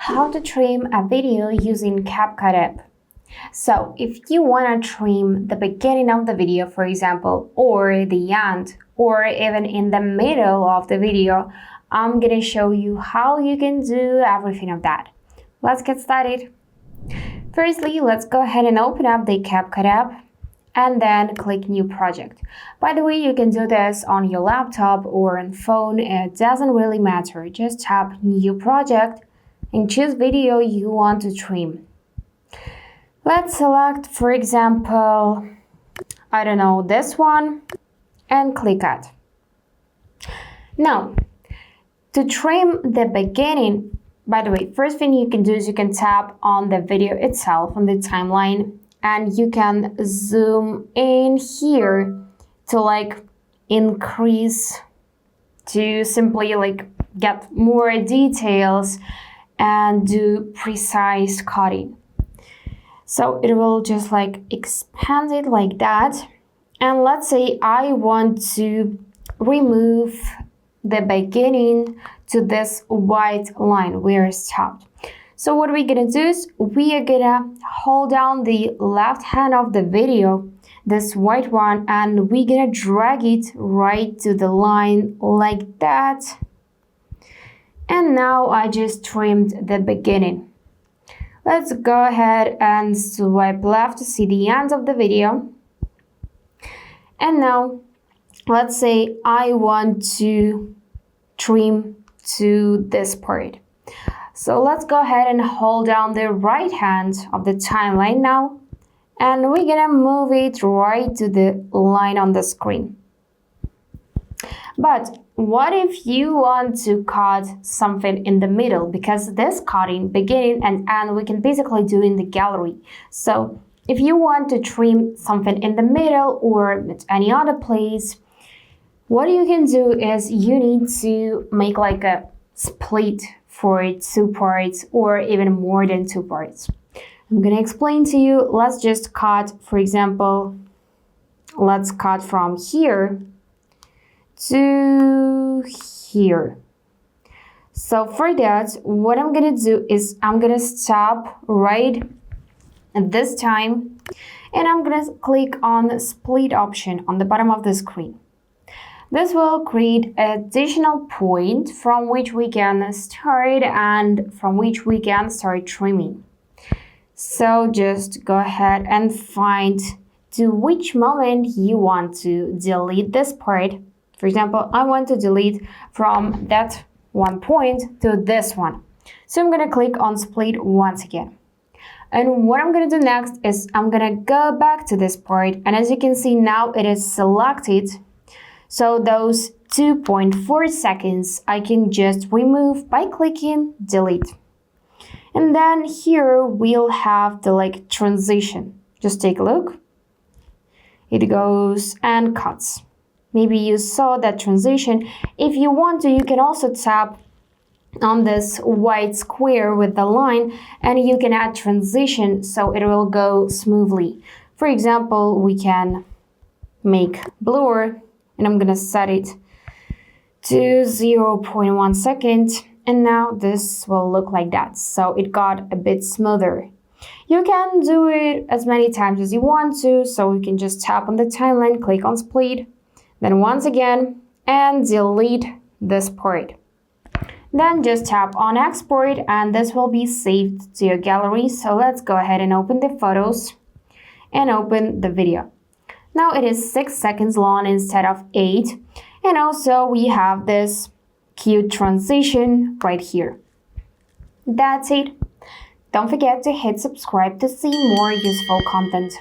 how to trim a video using CapCut app. So if you want to trim the beginning of the video, for example, or the end, or even in the middle of the video, I'm going to show you how you can do everything of that. Let's get started. Firstly, let's go ahead and open up the CapCut app and then click New Project. By the way, you can do this on your laptop or on phone. It doesn't really matter. Just tap New Project and choose video you want to trim. Let's select, for example, I don't know, this one, and click Add. Now, to trim the beginning, by the way, first thing you can do is you can tap on the video itself on the timeline, and you can zoom in here to increase, to simply get more details and do precise cutting. So it will just expand it like that. And let's say I want to remove the beginning to this white line where it stopped. So what we're gonna do is we are gonna hold down the left hand of the video, this white one, and we're gonna drag it right to the line like that. And now I just trimmed the beginning. Let's go ahead and swipe left to see the end of the video. And now let's say I want to trim to this part. So let's go ahead and hold down the right hand of the timeline now, and we're gonna move it right to the line on the screen. But what if you want to cut something in the middle? Because this cutting, beginning and end, we can basically do in the gallery. So if you want to trim something in the middle or at any other place, what you can do is you need to make a split for 2 parts or even more than 2 parts. I'm gonna explain to you. Let's just cut, for example, let's cut from here to here. So for that, what I'm gonna do is I'm gonna stop right at this time, and I'm gonna click on the split option on the bottom of the screen. This will create an additional point from which we can start and from which we can start trimming. So just go ahead and find to which moment you want to delete this part. For example, I want to delete from that one point to this one. So I'm going to click on split once again. And what I'm going to do next is I'm going to go back to this part. And as you can see now, it is selected. So those 2.4 seconds I can just remove by clicking delete. And then here we'll have the transition. Just take a look. It goes and cuts. Maybe you saw that transition. If you want to, you can also tap on this white square with the line and you can add transition so it will go smoothly. For example, we can make blur, and I'm gonna set it to 0.1 second, and now this will look like that. So it got a bit smoother. You can do it as many times as you want to, so you can just tap on the timeline, click on split, then once again, and delete this part. Then just tap on export, and this will be saved to your gallery. So let's go ahead and open the photos and open the video. Now it is 6 seconds long instead of 8. And also we have this cute transition right here. That's it. Don't forget to hit subscribe to see more useful content.